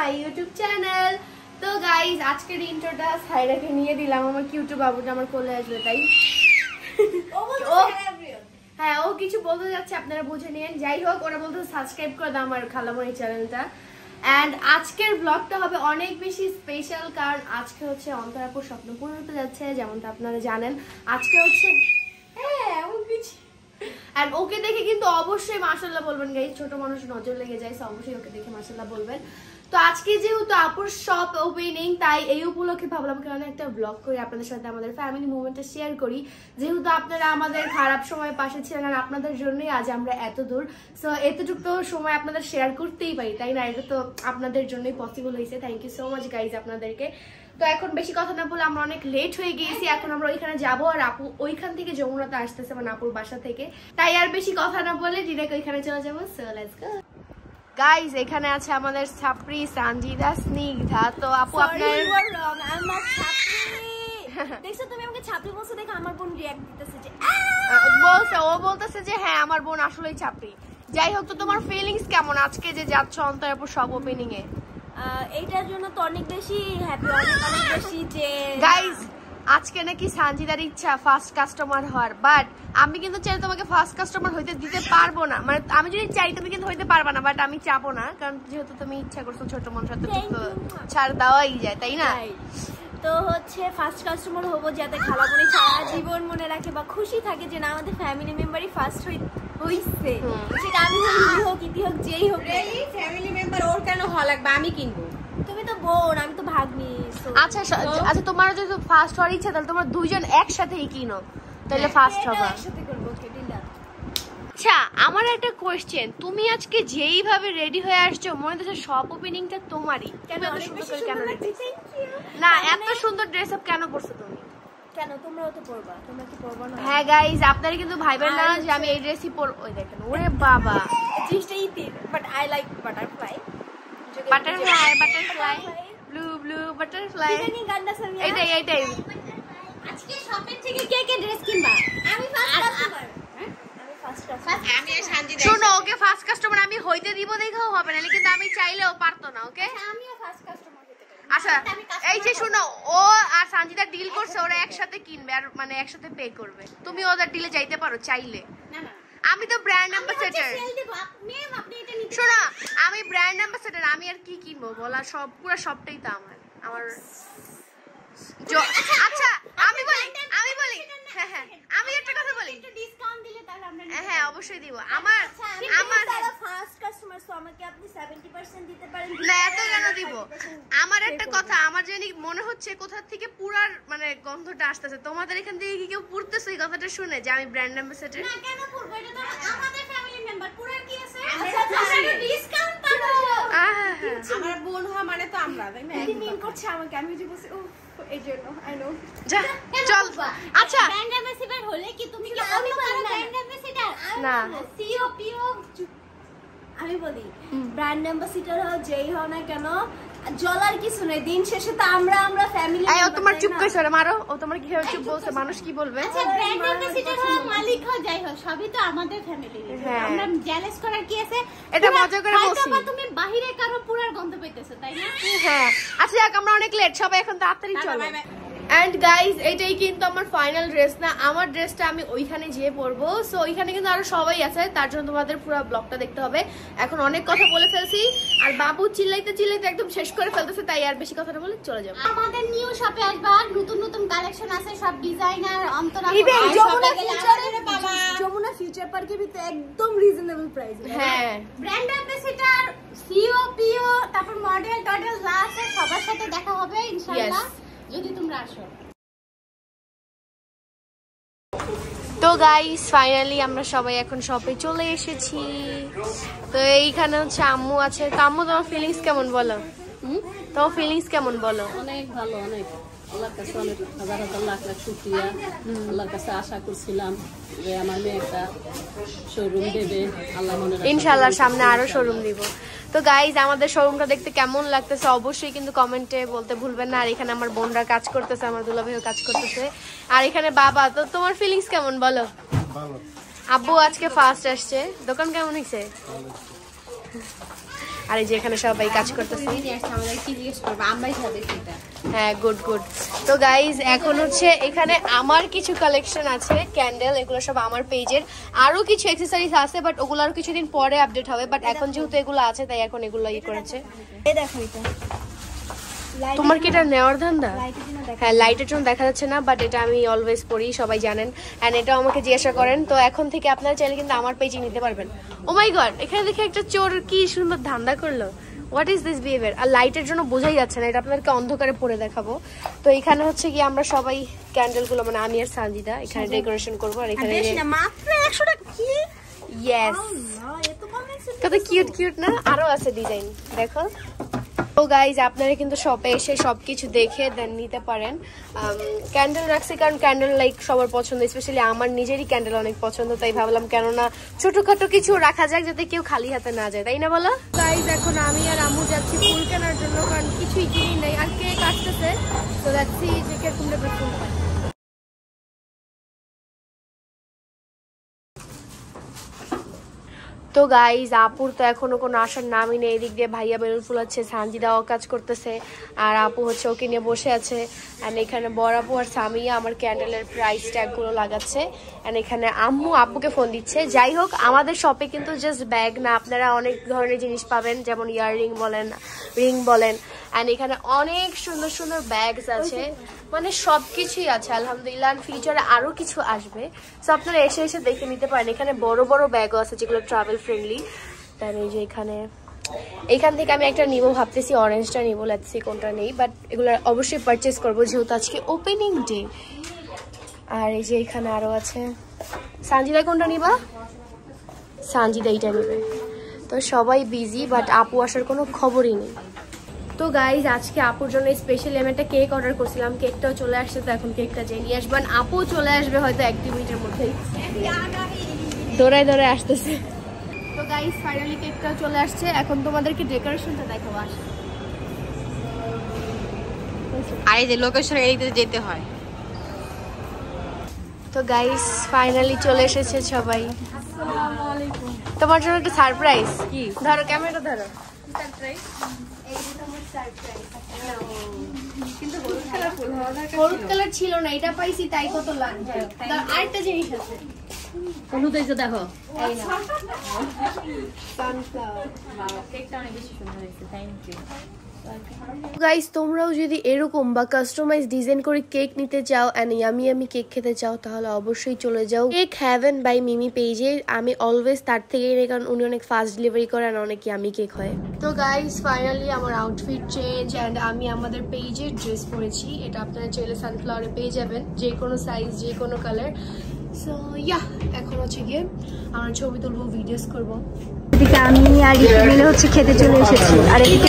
My YouTube channel. তো guys আজকের ইন্ট্রোটা সাইরাকে নিয়ে দিলাম, আমার কিউটু বাবুটা আমার কোলে আসবে তাই। হ্যাঁ, ও কিছু বলতে যাচ্ছে, আপনারা বুঝে নিন। যাই হোক, ওরা বলতে সাবস্ক্রাইব করে দাও আমার খালামণি চ্যানেলটা। এন্ড আজকের ব্লগটা হবে অনেক বেশি স্পেশাল, কারণ আজকে হচ্ছে অন্তরাপুর স্বপ্ন পূরণ হতে যাচ্ছে, যেমনটা আপনারা জানেন। আজকে হচ্ছে এন্ড ওকে দেখে কিন্তু অবশ্যই মাশাআল্লাহ বলবেন গাইস, ছোট মানুষ নজর লেগে যায়, অবশ্যই ওকে দেখে মাশাআল্লাহ বলবেন। তো আজকে যেহেতু আপুর শপ ওপেনিং, তাই এই উপলক্ষে ভাবলাম কারণ একটা ব্লগ করি, আপনাদের সাথে আমাদের ফ্যামিলি মুভমেন্টটা শেয়ার করি। যেহেতু আপনারা আমাদের খারাপ সময় পাশে ছিলেন আর আপনাদের জন্যই আজ আমরা এত দূর, সো এতটুকু তো সময় আপনাদের শেয়ার করতেই পারি, তাই না? এটা তো আপনাদের জন্যই পসিবল হয়েছে। Thank you so much guys আপনাদেরকে। তো এখন বেশি কথা না বলে, আমরা অনেক লেট হয়ে গিয়েছি, এখন আমরা ওইখানে যাবো। আর আপু ওইখান থেকে যমুনাতে আসতেছে, মানে আপুর বাসা থেকে, তাই আর বেশি কথা না বলে ডিরেক্ট ওইখানে চলে যাবো। So let's go guys. এখানে আছে আমাদের ছাপরি সানজিদা স্নিগ্ধা। তো আপু আপনার দেখছো তুমি আমাকে ছাপরি বলছো দেখে আমার বোন রিঅ্যাক্ট দিতেছে যে ও বলতেছে যে হ্যাঁ আমার বোন আসলেই ছাপরি। যাই হোক, তো তোমার ফিলিংস কেমন আজকে যে যাচ্ছ অন্তরাপুর সব ওপেনিং এ? এইটার জন্য তো অনেক বেশি হ্যাপি, অনেক বেশি যে গাইজ আজকে নাকি সানজিদার ইচ্ছা ফার্স্ট কাস্টমার হওয়ার, বাট আমি কিন্তু চাই তোমাকে ফার্স্ট কাস্টমার হইতে দিতে পারবো না। মানে আমি যদি চাই তুমি কিন্তু হইতে পারবা না, বাট আমি চাবো না, কারণ যেহেতু তুমি ইচ্ছা করছো ছোট মানুষ তো ছাড় দেওয়াই যায়, তাই না? তো হচ্ছে ফার্স্ট কাস্টমার হবো যাতে খালামণি সারা জীবন মনে রাখে বা খুশি থাকে যে না আমাদের ফ্যামিলি মেম্বারই ফার্স্ট হইছে, সেটা আমি হোক ইতি হোক যেই হোক। ফ্যামিলি মেম্বার ওর কেন হওয়া লাগবে, আমি কিনবো। তুমি তো বোন, আমি তো ভাগ্নি। আচ্ছা আচ্ছা, তোমার যদি ফার্স্ট হওয়ার ইচ্ছা তাহলে তোমরা দুইজন একসাথেই কিনো, তাহলে ফার্স্ট হবে। একসাথে করবো। আচ্ছা, আমার একটা কোয়েশ্চেন, তুমি আজকে যেইভাবে রেডি হয়ে আসছো মনে হচ্ছে সব ওপেনিংটা তোমারই। কেন এত সুন্দর করে কেন রেডি? না, এত সুন্দর ড্রেস আপ কেন পরছো তুমি? কেন তোমরাও তো পরবা, তোমরা কি পরবা না? হ্যাঁ গাইস, আপনারা কিন্তু ভাইবেন না যে আমি এই ড্রেসই পর। ওই দেখেন, ওরে বাবা, জিনিসটা ইতির, but I like butterfly. Butterfly blue butterfly, এইটাই। আজকে শপিং থেকে কে ড্রেস কিনবা? আমি ফার্স্ট কাস্টমার। শোনো, ওকে ফার্স্ট কাস্টমার আমি হইতে দিব, দেখাও হবে না, কিন্তু আমি চাইলেও পারতো না। ওকে, আমিও ফার্স্ট কাস্টমার হতে পারি। আচ্ছা এই যে শোনো, ও আর সানজিদা ডিল করছে, ওরা একসাথে কিনবে আর মানে একসাথে পে করবে। তুমি ওদের ডিলে যাইতে পারো চাইলে। না না, আমি তো ব্র্যান্ড অ্যাম্বাসেডর। আপনি এটা নিতে শোনো, আমি ব্র্যান্ড অ্যাম্বাসেডর, আমি আর কি কিনবো বলা, সব পুরো সবটাই তো আমার। আচ্ছা আমি বলি হ্যাঁ আমি একটা কথা বলি, একটু ডিসকাউন্ট দিলে তাহলে আমরা হ্যাঁ অবশ্যই দিব। আমার ফার্স্ট কাস্টমার, সো আমাকে আপনি 70% দিতে পারেন না, এত কেন দিব? আমার একটা কথা, আমার জানি মনে হচ্ছে কোথা থেকে পুরার মানে গন্ধটা আসতেছে। তোমাদের এখান থেকে কি কেউ পুরতেছে এই কথাটা শুনে যে আমি ব্র্যান্ড অ্যাম্বাসেডর? না, কেন পুরবো? এটা তো আমাদের ফ্যামিলি মেম্বার, পুরার কি আছে? আচ্ছা আমরা ডিসকাউন্ট পাবো। আমার বোন হওয়া মানে তো আমরা, তাই না? মিন করছে আমাকে, আমি যে বলছি ও এই জন্য আই নো। চল আচ্ছা, ব্র্যান্ড অ্যাম্বাসেডর হলে কি তুমি কি অন্য কারো ব্র্যান্ড অ্যাম্বাসেডর? না, সিও পিও আমি বলি, ব্র্যান্ড অ্যাম্বাসেডর হও যেই হও না কেন, জলার কিছু নেই। দিন শেষে তো আমরা ফ্যামিলি। এই ও তোমার চুপ কইছো রে, মারো। ও তোমার কি চুপ বলছে, মানুষ কি বলবে? আচ্ছা, ব্র্যান্ড অ্যাম্বাসেডর হও, মালিক হও, যাই হও, সবই তো আমাদের ফ্যামিলি। আমরা জেলাস করার কি আছে? এটা মজা করে বলছি। হয়তো তুমি বাহিরে কারো পুরার গন্ধ পাইতেছো, তাই না? হ্যাঁ আচ্ছা, যাক আমরা অনেক লেট, সবাই এখন তাড়াতাড়ি চলো। এন্ড গাইজ, এটাই কিন্তু আমার ফাইনাল ড্রেস না, আমার ড্রেসটা আমি ওইখানে যেয়ে পরবো। সো ওইখানে কিন্তু আরো সবাই আছে, তার জন্য তোমাদের পুরো ব্লগটা দেখতে হবে। এখন অনেক কথা বলে ফেলছি, আর বাবু চিল্লাইতে একদম শেষ করে ফেলতেছে, তাই আর বেশি কথাটা বলে চলে যাবো। আমাদের নিউ শপে আসবা, নতুন কালেকশন আছে, সব designer Antara. Even Jamuna future পার্কে ভিতরে একদম রিজনেবল প্রাইস। হ্যাঁ, ব্র্যান্ড অ্যাম্বাসেডর, সিও পিও, তারপর মডেল টডেল যা আছে সবার সাথে দেখা হবে ইনশাআল্লাহ, যদি তোমরা আসো। তো গাইস ফাইনালি আমরা সবাই এখন শপে চলে এসেছি। তো এইখানে হচ্ছে আম্মু আছে। তো আম্মু, তোমার ফিলিংস কেমন বলো? তোমার ফিলিংস কেমন বলো? অনেক ভালো, অনেক আল্লাহর কাছে অনেক হাজার লাখ শুকরিয়া। আল্লাহর কাছে আশা করছিলাম যে আমার মেয়ে একটা শোরুম দেবে, আল্লাহ মনে রাখে ইনশাআল্লাহ সামনে আরো শোরুম দিব। তো গাইজ, আমাদের শোরুমটা দেখতে কেমন লাগতেছে অবশ্যই কিন্তু কমেন্টে বলতে ভুলবেন না। আর এখানে আমার বোনরা কাজ করতেছে, আমার দুলাভাইও কাজ করতেছে, আর এখানে বাবা। তো তোমার ফিলিংস কেমন বলো? আব্বু আজকে ফার্স্ট আসছে, দোকান কেমন হয়েছে? আর এই যে এখানে সবাই কাজ করতেছে। আমাদের কি জিজ্ঞেস করবো, আমরাই সাথে সেটা। হ্যাঁ, গুড গুড। তো গাইজ এখন হচ্ছে এখানে আমার কিছু কালেকশন আছে ক্যান্ডেল, এগুলো সব আমার পেজের। আরো কিছু অ্যাকসেসরিজ আছে বাট ওগুলো আরো কিছুদিন পরে আপডেট হবে, বাট এখন যেহেতু এগুলো আছে তাই এখন এগুলো করেছে। এই দেখো এটা তোমার কি এটা নেওয়ার ধান্দা? হ্যাঁ, লাইটের জন্য দেখা যাচ্ছে না, বাট এটা আমি অলওয়েজ পরি, সবাই জানেন। অ্যান্ড এটাও আমাকে জিজ্ঞাসা করেন, তো এখন থেকে আপনারা চাইলে কিন্তু আমার পেজে নিতে পারবেন। ও মাই গড, এখানে দেখে একটা চোর কি সুন্দর ধান্দা করলো। What is this behaviour? আর লাইটের জন্য বোঝাই যাচ্ছে না, এটা আপনাদেরকে অন্ধকারে পরে দেখাবো। তো এখানে হচ্ছে কি আমরা সবাই ক্যান্ডেলগুলো, মানে আমি আর সানজিদা এখানে ডেকোরেশন করবো। আর এখানে মাত্র 100 টাকা কি? ইয়েস, এত কম কত কিউট কিউট না? আরো আছে ডিজাইন, দেখো। তো গাইজ আপনারা কিন্তু শপে এসে সবকিছু দেখে দেন নিতে পারেন। ক্যান্ডেল রাখছি কারণ ক্যান্ডেল লাইক সবার পছন্দ, স্পেশালি আমার নিজেরই ক্যান্ডেল অনেক পছন্দ, তাই ভাবলাম কেননা ছোটখাটো কিছু রাখা যাক যাতে কেউ খালি হাতে না যায়, তাই না বলো? গাইজ এখন আমি আর আম্মু যাচ্ছি ফুল কেনার জন্য, কারণ কিছুই কিনি নাই। আর কেক আসতেছে, তো যাচ্ছি যে কিরকম টাইপের ফুল পাই। তো গাইজ আপুর তো এখনো কোনো আসার নামই নেই। এদিক দিয়ে ভাইয়া বেলুন ফুলাচ্ছে, সানজিদাও কাজ করতেছে, আর আপু হচ্ছে ওকে নিয়ে বসে আছে। অ্যান্ড এখানে বড় আপু আর সামিয়া আমার ক্যান্ডেলের প্রাইস ট্যাগগুলো লাগাচ্ছে। অ্যান্ড এখানে আম্মু আপুকে ফোন দিচ্ছে। যাই হোক, আমাদের শপে কিন্তু জাস্ট ব্যাগ না, আপনারা অনেক ধরনের জিনিস পাবেন, যেমন ইয়াররিং বলেন, রিং বলেন। অ্যান্ড এখানে অনেক সুন্দর সুন্দর ব্যাগস আছে, মানে সব কিছুই আছে আলহামদুলিল্লাহ। ফিউচারে আরও কিছু আসবে, সো আপনারা এসে এসে দেখে নিতে পারেন। এখানে বড় বড় ব্যাগও আছে যেগুলো ট্রাভেল ফ্রেন্ডলি। তার এই যে এইখান থেকে আমি একটা নিবো ভাবতেছি, অরেঞ্জটা নিবো, লেটস সি কোনটা নেই, বাট এগুলো অবশ্যই পারচেস করবো যেহেতু আজকে ওপেনিং ডে। আর এই যে এখানে আরও আছে। সানজিদা কোনটা নিবা? সানজিদা এইটা নেবে। তো সবাই বিজি, বাট আপু আসার কোনো খবরই নেই। তো গাইজ আজকে আপুর জন্য স্পেশালি আমি একটা কেক অর্ডার করছিলাম, কেকটাও চলে আসছে, তো এখন কেকটা যেয়ে নিয়ে আসবেন। আপুও চলে আসবে হয়তো 1-2 মিনিটের মধ্যেই, দৌড়ায় দৌড়ায় আসতেছে। তো গাইজ ফাইনালি কেকটাও চলে আসছে, এখন তোমাদেরকে ডেকোরেশনটা দেখাবো। আসে আর এই যে লোকেশন এদিকে যেতে হয়। তো গাইজ ফাইনালি চলে এসেছে সবাই। তোমার জন্য একটা সারপ্রাইজ। কি? ধরো, ক্যামেরাটা ধরো। হলুদ কালার ছিল না, এটা পাইছি তাই কত লাগবে। আরেকটা জিনিস আছে, হলুদ এই যে দেখো। এই না, সানফ্লাওয়ার। কেকটা অনেক বেশি সুন্দর হয়েছে, থ্যাংক ইউ। গাইস তোমরাও যদি এরকম বা কাস্টমাইজ ডিজাইন করে কেক নিতে চাও এন্ড ইয়ামি ইয়ামি কেক খেতে চাও, তাহলে অবশ্যই চলে যাও কেক হেভেন বাই মিমি পেজে। আমি অলওয়েজ তার থেকেই নেই, কারণ উনি অনেক ফাস্ট ডেলিভারি করেন, অনেক ইয়ামি কেক হয়। তো গাইস ফাইনালি আমার আউটফিট চেঞ্জ এন্ড আমি আমাদের পেজে ড্রেস পরেছি। এটা আপনারা চাইলে সানফ্লাওয়ারে পেয়ে যাবেন, যে কোনো সাইজ, যে কোনো কালার। সো ইয়া, এখন হচ্ছে গিয়ে আমরা ছবি তুলবো, ভিডিওস করবো। এদিকে আমি আর রিতু মিলে হচ্ছে খেতে চলে এসেছি, আর এদিকে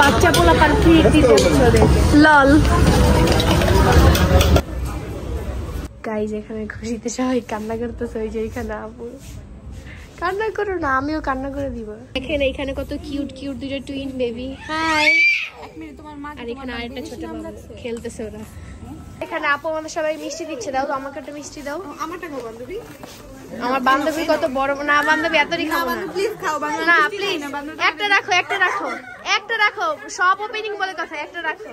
বাচ্চা পোলা পার ট্রিট দিতে লল। গাইজ এখানে খুশিতে সবাই কান্না করতেছে, ওই যে এখানে আপু। কান্না করো না, আমিও কান্না করে দিব। দেখেন এখানে কত কিউট কিউট দুটো টুইন বেবি। হাই। আর এখানে আরেকটা ছোট বাবু খেলতেছে ওরা। এখানে আপু আমাদের সবাই মিষ্টি দিচ্ছে, দাও তো আমাকে একটা মিষ্টি দাও। আমারটা খাও বান্ধবী। আমার বান্ধবী কত বড় না, বান্ধবী এতই খাবো না। প্লিজ খাও বান্ধবী। না প্লিজ, একটা রাখো, একটা রাখো, একটা রাখো। সব ওপেনিং বলে কথা, একটা রাখো।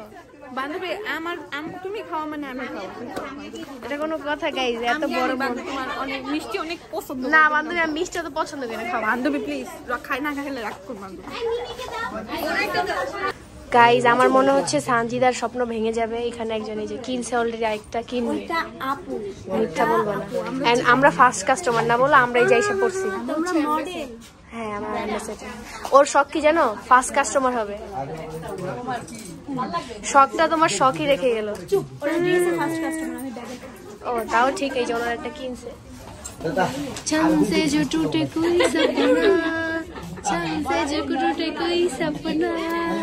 বান্ধবী আমার তুমি খাওয়া মানে আমি খাওয়া। এটা কোনো কথা গাইজ? এত বড় মন। তোমার অনেক মিষ্টি অনেক পছন্দ। না বান্ধবী, আমি মিষ্টি তো পছন্দ করি না, খাও বান্ধবী প্লিজ, খাই না খাইলে রাখ কর বান্ধবী। গাইজ আমার মনে হচ্ছে সানজিদার স্বপ্ন ভেঙে যাবে। এখানে একজন এই যে কিনছে অলরেডি, আরেকটা কিনবে। আপু মিথ্যা বলবো না, এন্ড আমরা ফার্স্ট কাস্টমার না বলে আমরাই যাই সে পড়ছি। তোমরা মডেল। হ্যাঁ, আমার অ্যাম্বাসেডর। ওর শখ কি জানো? ফার্স্ট কাস্টমার হবে। শখটা তোমার শখই রেখে গেল। ওরা দিয়েছে ফার্স্ট কাস্টমার, আমি ব্যাগে। ও তাও ঠিক, এই যে ওনার একটা কিনছে। চাঁদে जो टूटे कोई सपना, चांदे जो टूटे कोई सपना।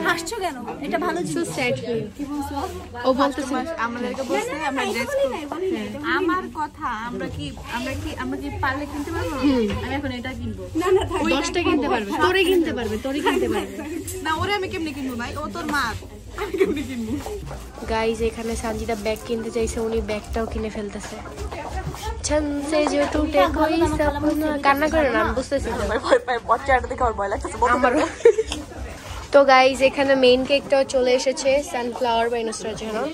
হাসছো কেন? এটা ভালো So জিনিস। sad feel. ও বলতেছে আমাদেরকে বলছে আমরা ড্রেস আমার কথা, আমরা কি পারলে কিনতে পারবো? আমি এখন এটা কিনবো। না না থাক। 10টা কিনতে পারবে, তোরে কিনতে পারবে, তোরে কিনতে পারবে। না ওরে আমি কেমনে কিনবো ভাই? ও তোর মা, আমি কেমনে কিনবো? গাইজ এখানে সানজিদা ব্যাগ কিনতে চাইছে, উনি ব্যাগটাও কিনে ফেলতেছে। बचपन से जो टूटे कोई सपना কান্না করে না আমি বুঝতেছি আমারও তো গাইজ এখানে মেইন কেকটাও চলে এসেছে sunflower by Nusrat Jahan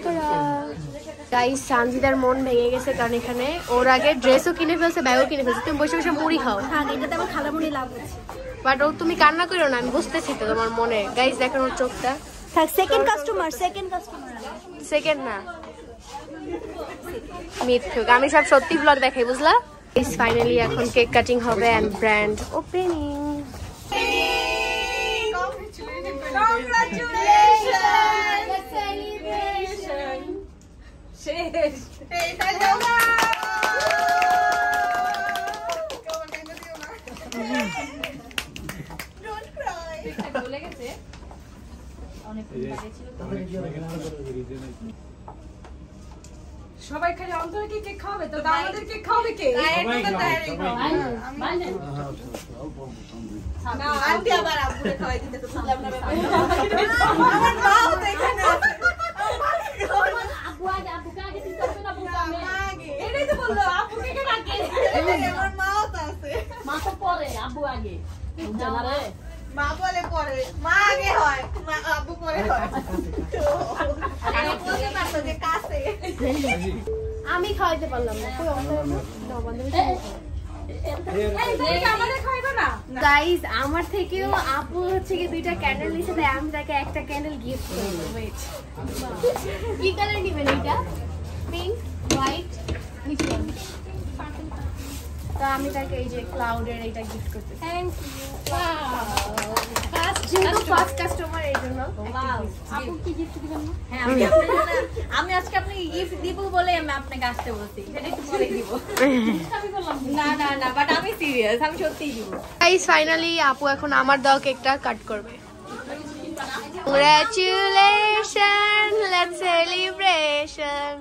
guys সানজিদার মন ভেঙে গেছে কারণ এখানে ওর আগে ড্রেসও কিনে ফেলছে ব্যাগও কিনে ফেলছে তুমি বসে বসে মুড়ি খাও হ্যাঁ এটাতে আমার খালামুনি লাভ হচ্ছে বাট ও তুমি কান্না করো না আমি বুঝতেছি তো তোমার মনে গাইজ দেখেন ওর চোখটা সেকেন্ড কাস্টমার সেকেন্ড না মিথ্যুক আমি সব সত্যি ব্লগ দেখাই বুঝলা গাইজ ফাইনালি এখন কেক কাটিং হবে এন্ড ব্র্যান্ড ওপেনিং সবাই খালি অন্তরে কেক খাওয়াবে তো আমাদের কেক খাওয়াবে কে না আন্টি আবার আব্বুকে খাওয়াই দিতে তো বুঝলাম না ব্যাপার আমার মাও তো এখানে আছে আব্বু আগে দিতে হবে না বুঝলাম আগে এটাই তো বললো আব্বুকে কেন আগে আমার মাও তো আছে মা তো পরে আব্বু আগে জানা রে মা বলে পরে মা আগে হয় মা আব্বু পরে হয় আরে বলতে পারতো যে কাছে আমি খাওয়াইতে পারলাম না কই গাইস আমার থেকেও আপু হচ্ছে কি দুইটা ক্যান্ডেল নিছে তাই আমি তাকে একটা ক্যান্ডেল গিফট করব ওয়েট কি কালার নিবেন এটা পিঙ্ক হোয়াইট which one তো আমি তাকে এই যে ক্লাউডের এটা গিফট করতে থ্যাংক ইউ ফার্স্ট কাস্টমার এই জন্য আপু কি গিফট দিবেন না হ্যাঁ আমি আজকে আপনাকে গিফট দিব বলে আমি আপনাকে আসতে বলছি সেটা একটু পরে দিব না না না বাট আমি সিরিয়াস আমি সত্যিই দিব গাইস ফাইনালি আপু এখন আমার দাও কেকটা কাট করবে কংগ্রাচুলেশন লেটস সেলিব্রেশন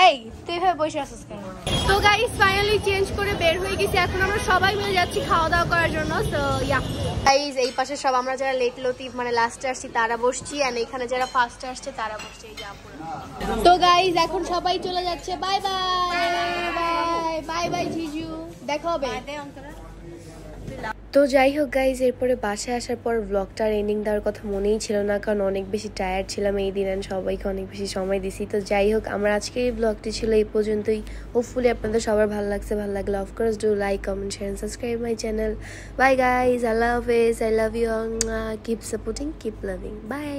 এই তুই ভাবে বসে আছিস কেন তো গাইস ফাইনালি চেঞ্জ করে বের হয়ে গেছি এখন আমরা সবাই মিলে যাচ্ছি খাওয়া দাওয়া করার জন্য সো ইয়া গাইস এই পাশে সব আমরা যারা লেট লতিফ মানে লাস্টে আসছি তারা বসছি আর এখানে যারা ফার্স্টে আসছে তারা বসছে এই যে আপুরা তো গাইস এখন সবাই চলে যাচ্ছে bye bye bye bye bye জিজু দেখা হবে তো যাই হোক গাইজ এরপরে বাসায় আসার পর ব্লগটার এন্ডিং দেওয়ার কথা মনেই ছিল না কারণ অনেক বেশি টায়ার্ড ছিলাম এই দিন অ্যান্ড সবাইকে অনেক বেশি সময় দিছি তো যাই হোক আমার আজকে এই ব্লগটি ছিল এই পর্যন্তই হোপফুলি আপনাদের সবার ভালো লাগছে ভালো লাগলে of course do like comment share and subscribe my channel bye guys আল্লাহ হাফেজ I love you keep supporting keep loving by